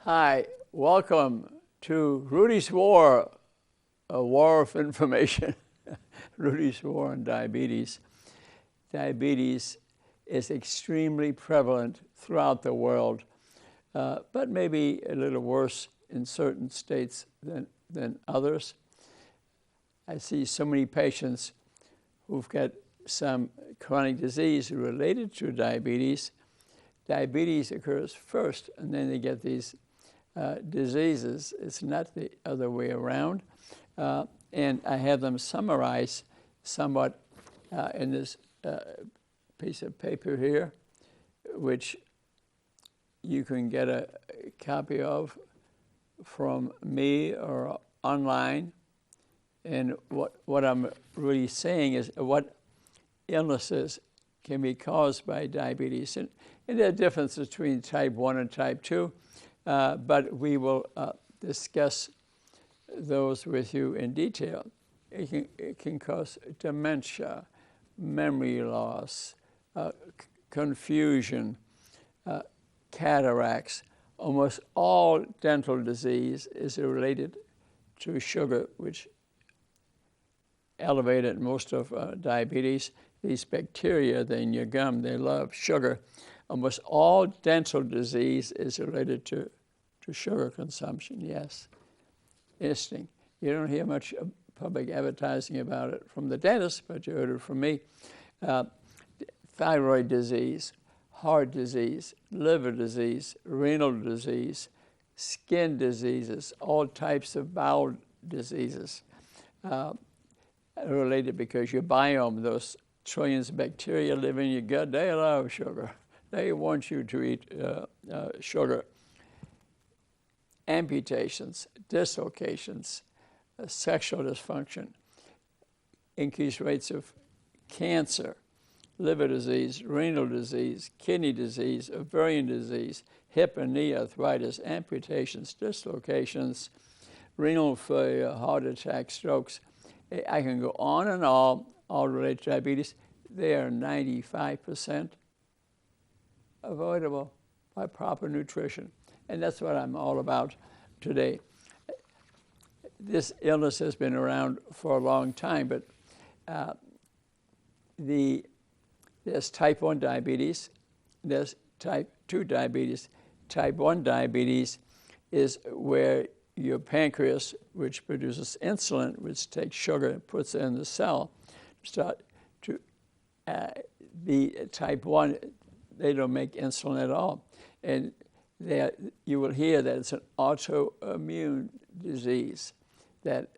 Hi, welcome to Rudy's War, a war of information. Rudy's War on diabetes. Diabetes is extremely prevalent throughout the world, but maybe a little worse in certain states than others. I see so many patients who've got some chronic disease related to diabetes. Diabetes occurs first, and then they get these diseases. It's not the other way around. And I have them summarized somewhat in this piece of paper here, which you can get a copy of from me or online. And what I'm really saying is what illnesses can be caused by diabetes. And there are differences between type 1 and type 2. But we will discuss those with you in detail. It can cause dementia, memory loss, confusion, cataracts. Almost all dental disease is related to sugar, which elevated most of diabetes. These bacteria in your gum, they love sugar. Almost all dental disease is related to sugar consumption, yes. Interesting. You don't hear much public advertising about it from the dentist, but you heard it from me. Thyroid disease, heart disease, liver disease, renal disease, skin diseases, all types of bowel diseases related because your biome, those trillions of bacteria live in your gut, they love sugar. They want you to eat sugar. Amputations, dislocations, sexual dysfunction, increased rates of cancer, liver disease, renal disease, kidney disease, ovarian disease, hip and knee arthritis, amputations, dislocations, renal failure, heart attacks, strokes. I can go on and on, all related to diabetes. They are 95% avoidable by proper nutrition. And that's what I'm all about today. This illness has been around for a long time, but there's type 1 diabetes, there's type 2 diabetes. Type 1 diabetes is where your pancreas, which produces insulin, which takes sugar and puts it in the cell, start to be type 1. They don't make insulin at all. And you will hear that it's an autoimmune disease, that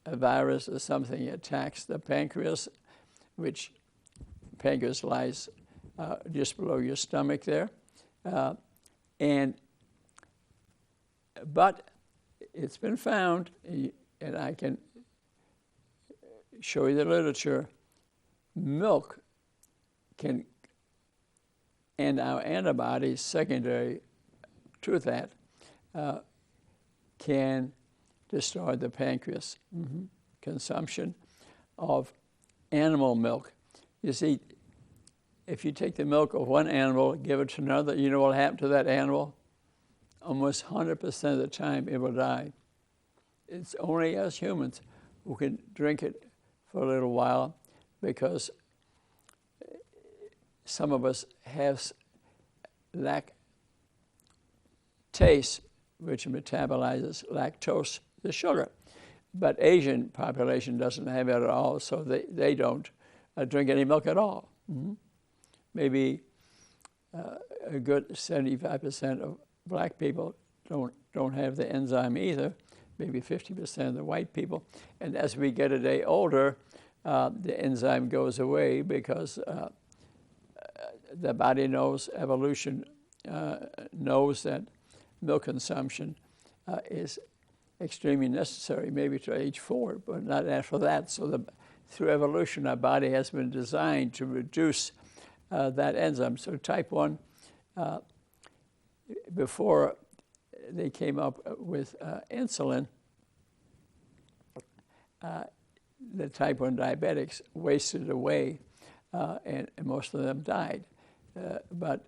a virus or something attacks the pancreas, which pancreas lies just below your stomach there. But it's been found, and I can show you the literature, milk can, and our antibodies secondary to that, can destroy the pancreas. Consumption of animal milk. You see, if you take the milk of one animal, give it to another, you know what will happen to that animal? Almost 100% of the time it will die. It's only us humans who can drink it for a little while because some of us have lactase, which metabolizes lactose, the sugar. But Asian population doesn't have it at all, so they don't drink any milk at all. Maybe a good 75% of black people don't have the enzyme either, maybe 50% of the white people. And as we get a day older, the enzyme goes away because the body knows, evolution knows that milk consumption is extremely necessary, maybe to age 4, but not after that. So through evolution, our body has been designed to reduce that enzyme. So type 1, before they came up with insulin, the type 1 diabetics wasted away, and most of them died. But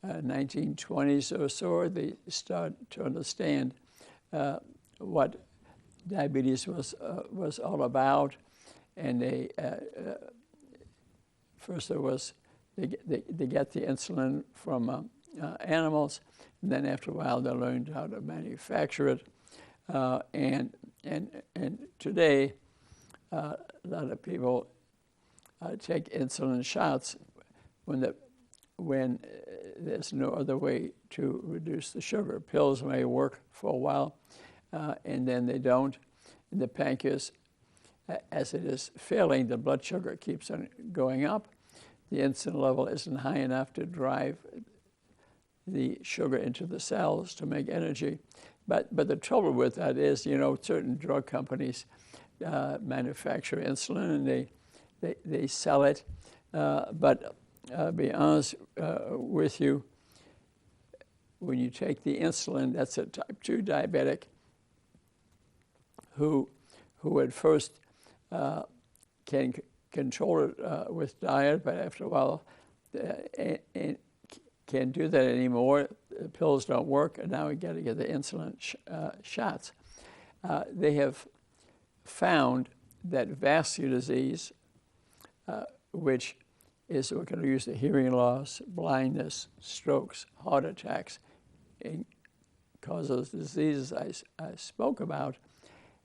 1920s or so, they start to understand what diabetes was all about, and they first they get the insulin from animals, and then after a while they learned how to manufacture it, and today a lot of people take insulin shots when there's no other way to reduce the sugar. Pills may work for a while, and then they don't. And the pancreas, as it is failing, the blood sugar keeps on going up. The insulin level isn't high enough to drive the sugar into the cells to make energy. But the trouble with that is, certain drug companies manufacture insulin and they sell it. But I'll be honest with you, when you take the insulin, that's a type 2 diabetic who at first can control it with diet, but after a while and can't do that anymore. The pills don't work, and now we got to get the insulin shots. They have found that vascular disease, which is, we're going to use the hearing loss, blindness, strokes, heart attacks, and cause those diseases I spoke about,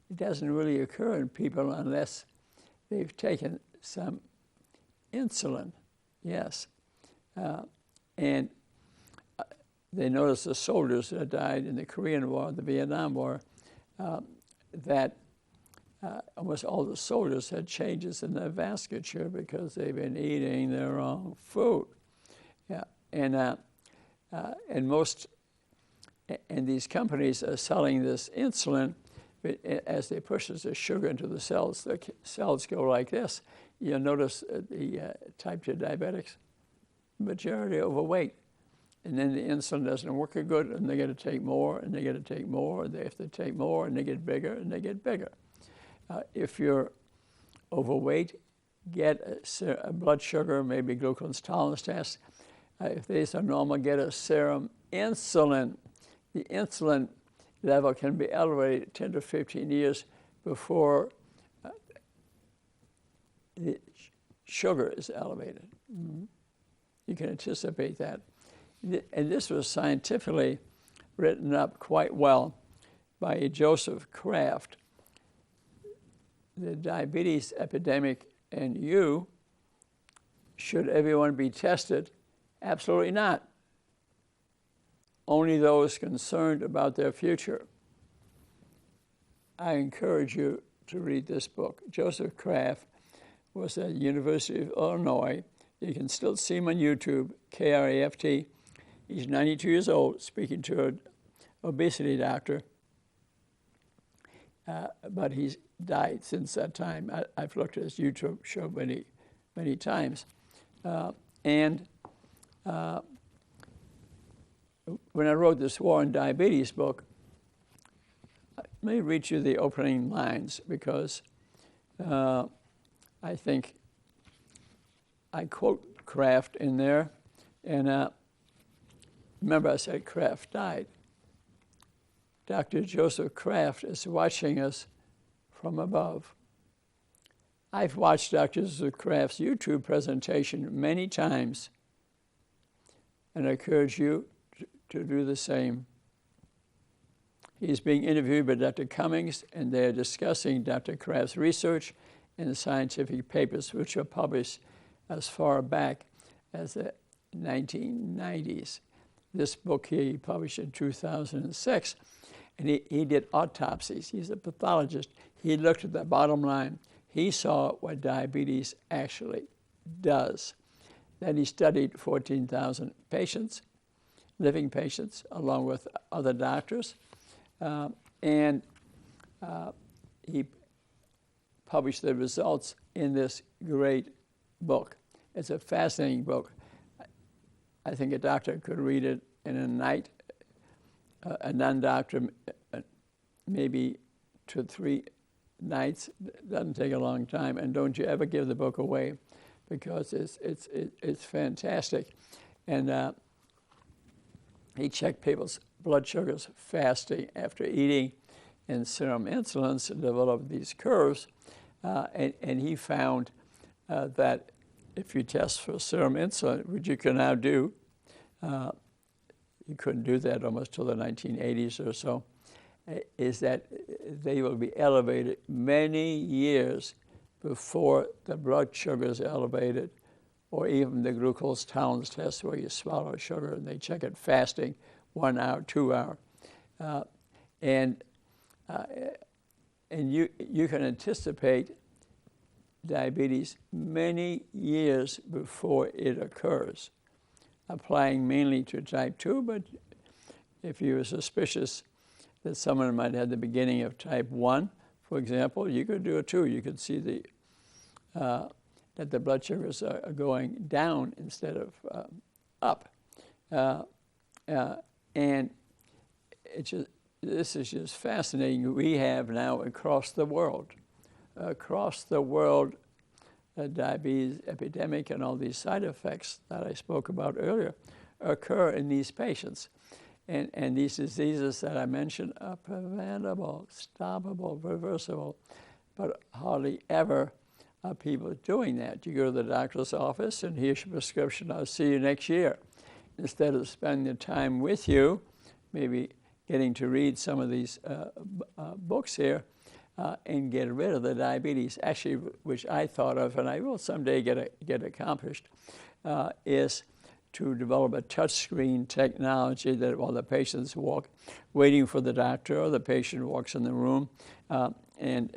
it doesn't really occur in people unless they've taken some insulin, yes. And they noticed the soldiers that died in the Korean War, the Vietnam War, that almost all the soldiers had changes in their vasculature because they've been eating the wrong food. Yeah, and these companies are selling this insulin. As they push the sugar into the cells go like this. You'll notice the type 2 diabetics, majority overweight. And then the insulin doesn't work good, and they got to take more, and they got to take more, and they have to take more, and they get bigger, and they get bigger. If you're overweight, get a blood sugar, maybe glucose tolerance test. If these are normal, get a serum insulin. The insulin level can be elevated 10 to 15 years before the sugar is elevated. Mm-hmm. You can anticipate that. And this was scientifically written up quite well by Joseph Kraft. The diabetes epidemic, and should everyone be tested? Absolutely not. Only those concerned about their future. I encourage you to read this book. Joseph Kraft was at the University of Illinois. You can still see him on YouTube, Kraft. He's 92 years old, speaking to an obesity doctor. But he's died since that time. I've looked at his YouTube show many, many times. When I wrote this War on Diabetes book, let me read you the opening lines, because I think I quote Kraft in there. And remember, I said Kraft died. Dr. Joseph Kraft is watching us from above. I've watched Dr. Joseph Kraft's YouTube presentation many times, and I encourage you to do the same. He's being interviewed by Dr. Cummings, and they're discussing Dr. Kraft's research in the scientific papers, which were published as far back as the 1990s. This book here he published in 2006, and he did autopsies. He's a pathologist. He looked at the bottom line. He saw what diabetes actually does. Then he studied 14,000 patients, living patients, along with other doctors, and he published the results in this great book. It's a fascinating book. I think a doctor could read it in a night, a non-doctor maybe 2 or 3 nights. It doesn't take a long time, and don't you ever give the book away, because it's fantastic. And he checked people's blood sugars fasting after eating, and serum insulins developed these curves, and he found that if you test for serum insulin, which you can now do, you couldn't do that almost till the 1980s or so, is that they will be elevated many years before the blood sugar is elevated, or even the glucose tolerance test where you swallow sugar and they check it fasting, 1 hour, 2 hour. And you can anticipate diabetes many years before it occurs, applying mainly to type 2, but if you were suspicious that someone might have the beginning of type 1, for example, you could do it too. You could see that the blood sugars are going down instead of up. And this is just fascinating. We have now across the world, diabetes epidemic and all these side effects that I spoke about earlier occur in these patients. And these diseases that I mentioned are preventable, stoppable, reversible, but hardly ever are people doing that. You go to the doctor's office and here's your prescription, I'll see you next year. Instead of spending the time with you, maybe getting to read some of these books here and get rid of the diabetes, actually, which I thought of, and I will someday get accomplished, is to develop a touchscreen technology that while the patients walk, waiting for the doctor, or the patient walks in the room, and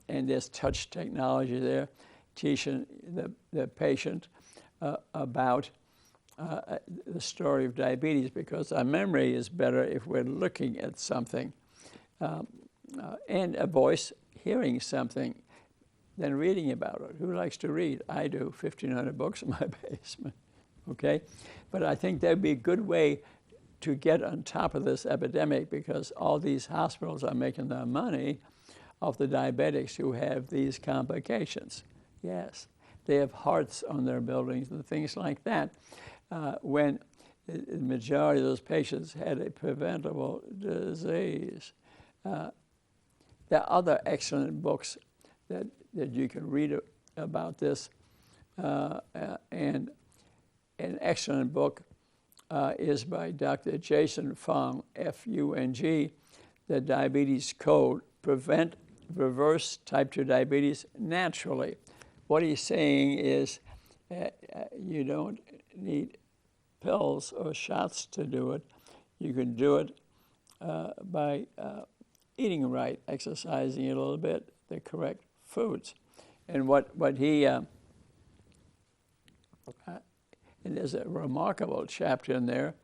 there's touch technology there, teaching the patient about the story of diabetes, because our memory is better if we're looking at something, and a voice hearing something than reading about it. Who likes to read? I do, 1,500 books in my basement. Okay, but I think that'd be a good way to get on top of this epidemic, because all these hospitals are making their money off the diabetics who have these complications. Yes, they have hearts on their buildings and things like that. When the majority of those patients had a preventable disease. There are other excellent books that you can read about this, and an excellent book is by Dr. Jason Fung, F-U-N-G, The Diabetes Code, Prevent, Reverse Type 2 Diabetes Naturally. What he's saying is you don't need pills or shots to do it. You can do it by eating right, exercising a little bit, the correct foods. And what he... and there's a remarkable chapter in there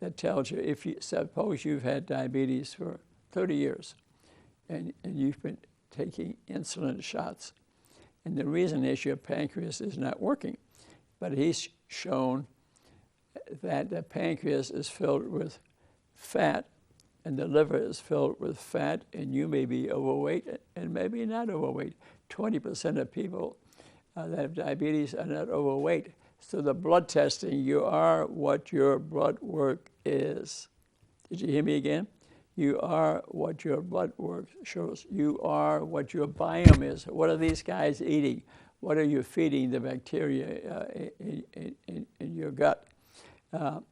that tells you, if you suppose you've had diabetes for 30 years and you've been taking insulin shots, and the reason is your pancreas is not working. But he's shown that the pancreas is filled with fat and the liver is filled with fat, and you may be overweight and maybe not overweight. 20% of people that have diabetes are not overweight. So the blood testing, you are what your blood work is. Did you hear me again? You are what your blood work shows. You are what your biome is. What are these guys eating? What are you feeding the bacteria in your gut? So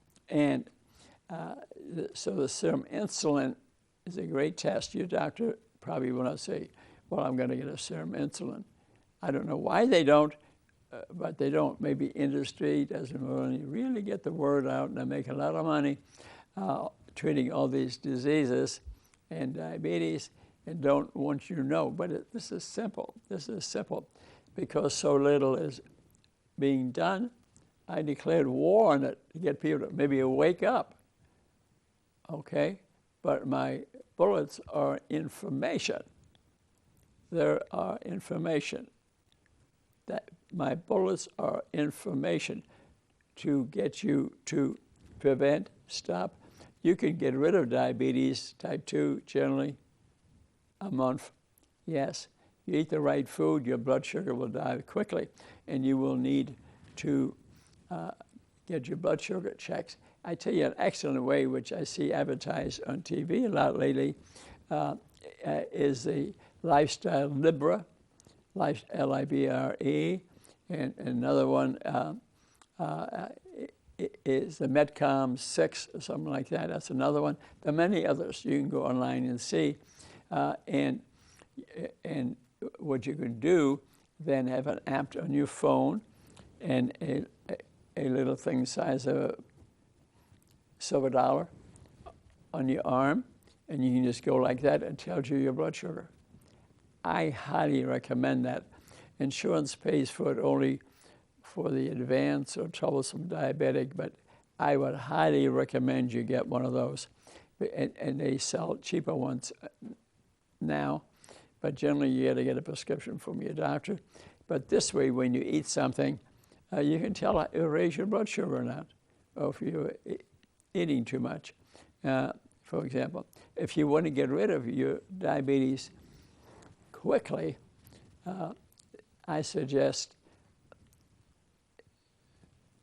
the serum insulin is a great test. Your doctor probably will not say, well, I'm going to get a serum insulin. I don't know why they don't. But they don't. Maybe industry doesn't really get the word out, and they make a lot of money treating all these diseases and diabetes, and don't want you to know. But this is simple. This is simple. Because so little is being done, I declared war on it to get people to maybe wake up. Okay? But my bullets are information. There are information. That my bullets are information to get you to prevent, stop. You can get rid of diabetes type 2 generally a month. Yes, you eat the right food, your blood sugar will die quickly, and you will need to get your blood sugar checked. I tell you an excellent way, which I see advertised on TV a lot lately, is the Lifestyle Libre, Libre, and another one is the Metcom 6 or something like that. That's another one. There are many others you can go online and see. And what you can do, then have an app on your phone and a little thing size of a silver dollar on your arm, and you can just go like that and it tells you your blood sugar. I highly recommend that. Insurance pays for it only for the advanced or troublesome diabetic, but I would highly recommend you get one of those. And they sell cheaper ones now, but generally you got to get a prescription from your doctor. But this way, when you eat something, you can tell it'll raise your blood sugar or not, or if you're eating too much. For example, if you want to get rid of your diabetes quickly, I suggest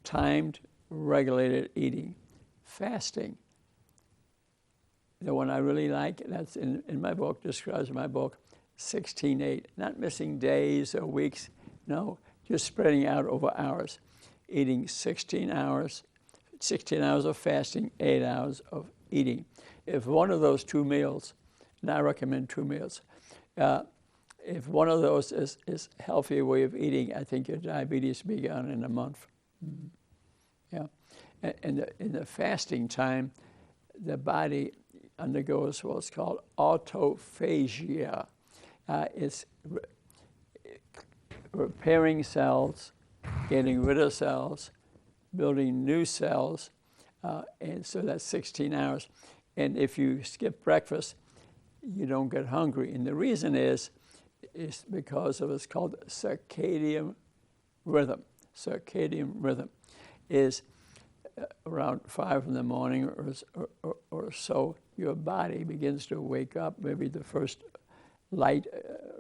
timed, regulated eating, fasting. The one I really like, that's in my book, describes in my book, 16-8. Not missing days or weeks, no, just spreading out over hours. Eating 16 hours of fasting, 8 hours of eating. If one of those 2 meals, and I recommend 2 meals, if one of those is a healthier way of eating, I think your diabetes will be gone in a month. Mm-hmm. Yeah. And in the fasting time, the body undergoes what's called autophagia. It's repairing cells, getting rid of cells, building new cells, and so that's 16 hours. And if you skip breakfast, you don't get hungry. And the reason is because of what's called circadian rhythm. Circadian rhythm is around 5 in the morning or so, your body begins to wake up, maybe the first light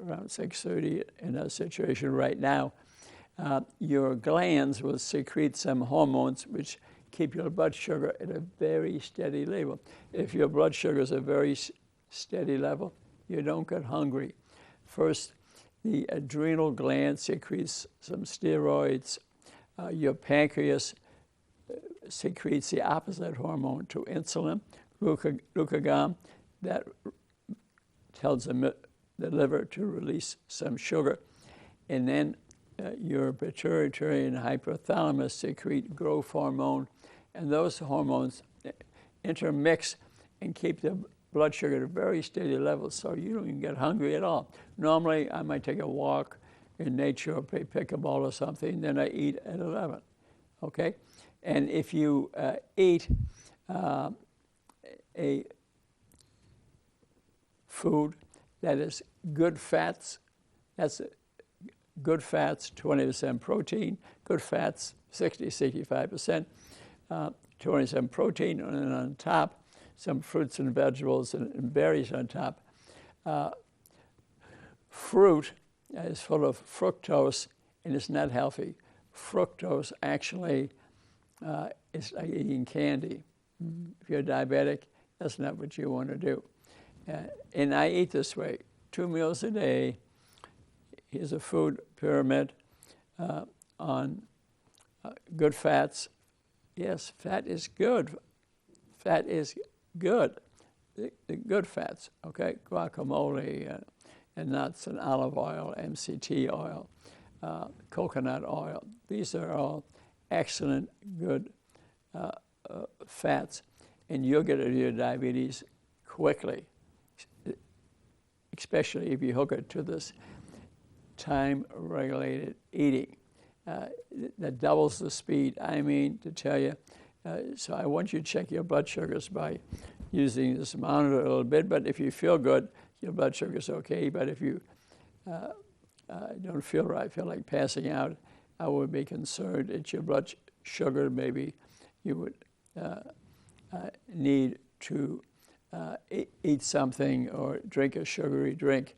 around 6:30 in that situation right now. Your glands will secrete some hormones which keep your blood sugar at a very steady level. If your blood sugar is a very steady level, you don't get hungry. First, the adrenal gland secretes some steroids. Your pancreas secretes the opposite hormone to insulin, glucagon, that tells the liver to release some sugar. And then your pituitary and hypothalamus secrete growth hormone, and those hormones intermix and keep the blood sugar at a very steady level, so you don't even get hungry at all. Normally, I might take a walk in nature or play pickleball or something, then I eat at 11, okay? And if you eat a food that is good fats, that's good fats, 20% protein, good fats, 65%, 20% protein, and then on top, some fruits and vegetables and berries on top. Fruit is full of fructose, and it's not healthy. Fructose actually is like eating candy. If you're diabetic, that's not what you want to do. And I eat this way, 2 meals a day. Here's a food pyramid on good fats. Yes, fat is good. Fat is good. The good fats, okay? Guacamole and nuts and olive oil, MCT oil, coconut oil. These are all excellent, good fats, and you'll get rid of your diabetes quickly, especially if you hook it to this time-regulated eating. That doubles the speed. I mean, to tell you, so I want you to check your blood sugars by using this monitor a little bit, but if you feel good, your blood sugar's okay, but if you don't feel right, feel like passing out, I would be concerned that your blood sugar, maybe you would need to eat something or drink a sugary drink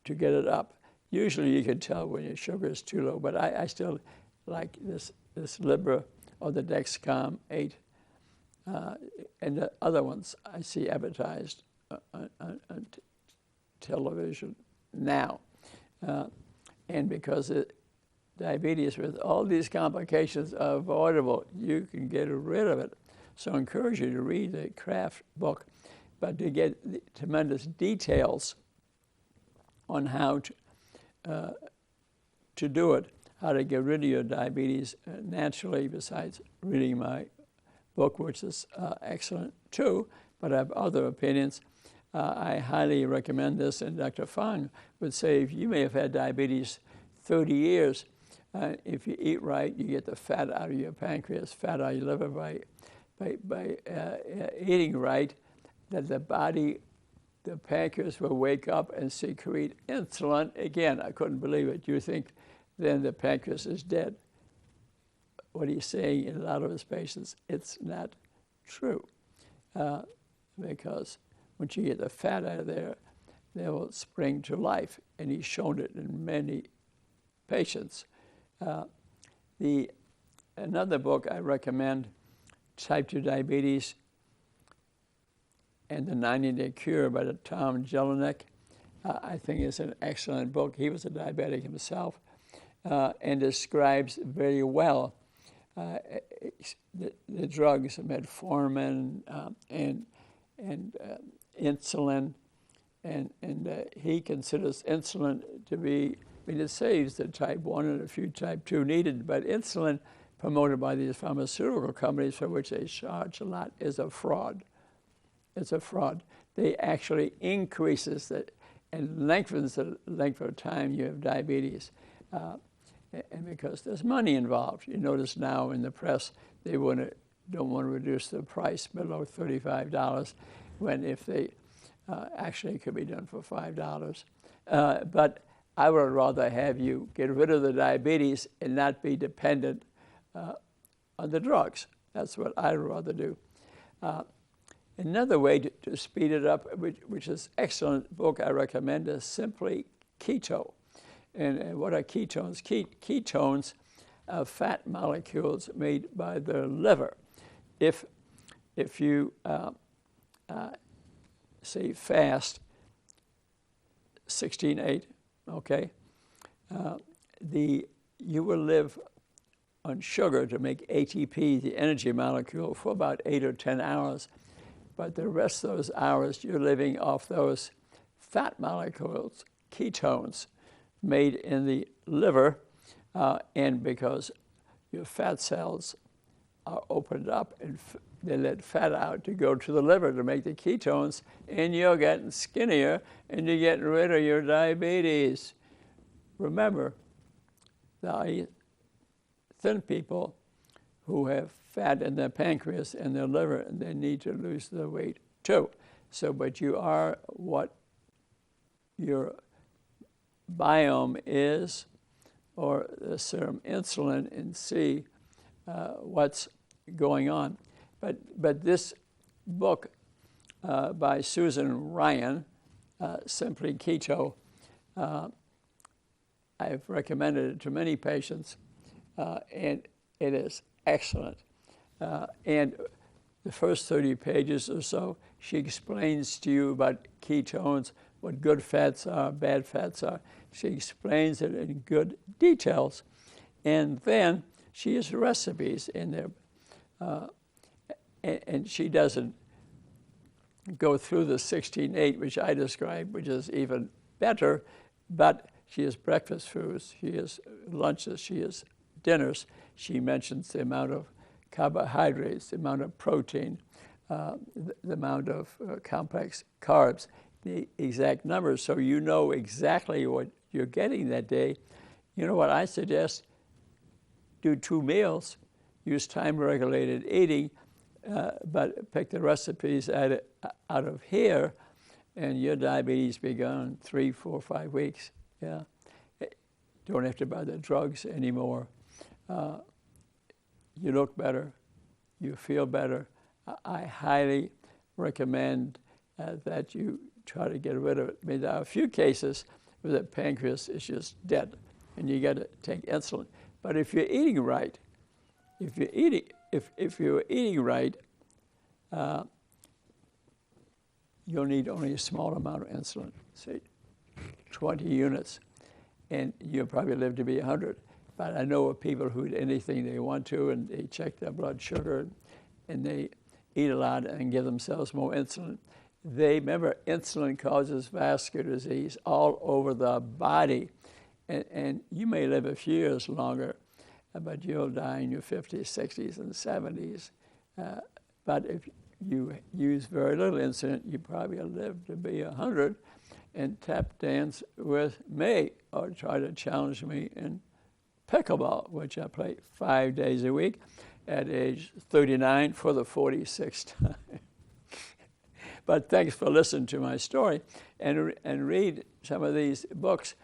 to get it up. Usually you can tell when your sugar is too low, but I still like this Libre or the Dexcom 8, and the other ones I see advertised on television now. And because diabetes with all these complications are avoidable, you can get rid of it. So I encourage you to read the Kraft book, but to get the tremendous details on how to do it, how to get rid of your diabetes naturally, besides reading my book, which is excellent too, but I have other opinions. I highly recommend this, and Dr. Fung would say if you may have had diabetes 30 years, if you eat right, you get the fat out of your pancreas, fat out of your liver by eating right, that the body, the pancreas will wake up and secrete insulin. Again, I couldn't believe it. You think then the pancreas is dead. What he's saying in a lot of his patients, it's not true. Because once you get the fat out of there, they will spring to life. And he's shown it in many patients. Another book I recommend, Type 2 Diabetes and the 90-Day Cure by Tom Jelinek, I think is an excellent book. He was a diabetic himself and describes very well the drugs, metformin and insulin, and he considers insulin to be, I mean, it saves the type 1 and a few type 2 needed, but insulin promoted by these pharmaceutical companies for which they charge a lot is a fraud. It's a fraud. They actually increases and lengthens the length of time you have diabetes. And because there's money involved. You notice now in the press, they don't want to reduce the price below $35, when if they actually it could be done for $5. But I would rather have you get rid of the diabetes and not be dependent on the drugs. That's what I'd rather do. Another way to speed it up, which is an excellent book I recommend, is Simply Keto. And what are ketones? Ketones are fat molecules made by the liver. If you say fast 16-8, okay, you will live on sugar to make ATP, the energy molecule, for about 8 or 10 hours. But the rest of those hours, you're living off those fat molecules, ketones, made in the liver, and because your fat cells are opened up and they let fat out to go to the liver to make the ketones, and you're getting skinnier and you're getting rid of your diabetes. Remember, the thin people who have fat in their pancreas and their liver, and they need to lose their weight too. So, but you are what your biome is, or the serum insulin, and see what's going on. But this book by Susan Ryan, Simply Keto, I've recommended it to many patients, and it is excellent. And the first 30 pages or so, she explains to you about ketones, what good fats are, bad fats are. She explains it in good details. And then she has recipes in there. And she doesn't go through the 16-8, which I described, which is even better, but she has breakfast foods, she has lunches, she has dinners. She mentions the amount of carbohydrates, the amount of protein, the amount of complex carbs, the exact numbers, so you know exactly what you're getting that day. You know what I suggest? Do 2 meals, use time-regulated eating, but pick the recipes out of here, and your diabetes be gone 3, 4, 5 weeks. Yeah, don't have to buy the drugs anymore. You look better, you feel better. I highly recommend that you try to get rid of it. I mean, there are a few cases where the pancreas is just dead, and you got to take insulin. But if you're eating right, if you're eating, if you're eating right, you'll need only a small amount of insulin, say 20 units, and you'll probably live to be 100. But I know of people who eat anything they want to, and they check their blood sugar, and they eat a lot and give themselves more insulin. Remember, insulin causes vascular disease all over the body, and you may live a few years longer, but you'll die in your 50s, 60s, and 70s. But if you use very little insulin, you probably live to be 100, and tap dance with me, or try to challenge me in pickleball, which I play 5 days a week at age 39 for the 46th time. But thanks for listening to my story, and read some of these books.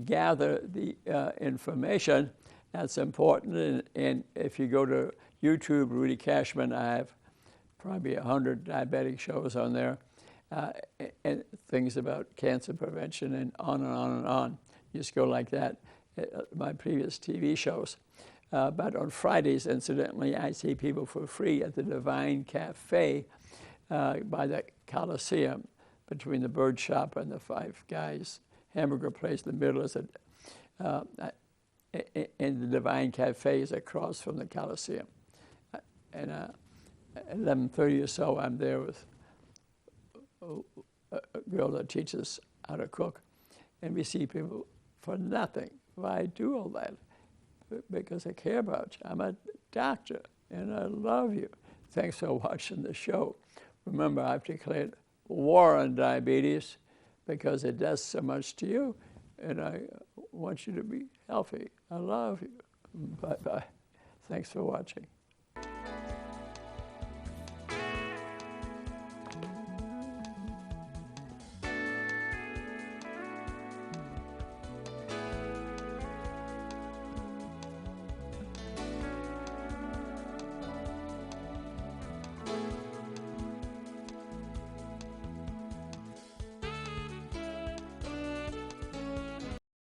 Gather the information that's important. And if you go to YouTube, Rudy Kachmann, I have probably 100 diabetic shows on there, and things about cancer prevention, and on and on and on. Just go like that. My previous TV shows. But on Fridays, incidentally, I see people for free at the Divine Cafe by the Coliseum, between the Bird Shop and the Five Guys hamburger place. In the middle is and the Divine Cafe is across from the Coliseum. And at 11:30 or so, I'm there with a girl that teaches how to cook, and we see people for nothing. Why do all that? Because I care about you. I'm a doctor, and I love you. Thanks for watching the show. Remember, I've declared war on diabetes because it does so much to you, and I want you to be healthy. I love you. Bye-bye. Thanks for watching.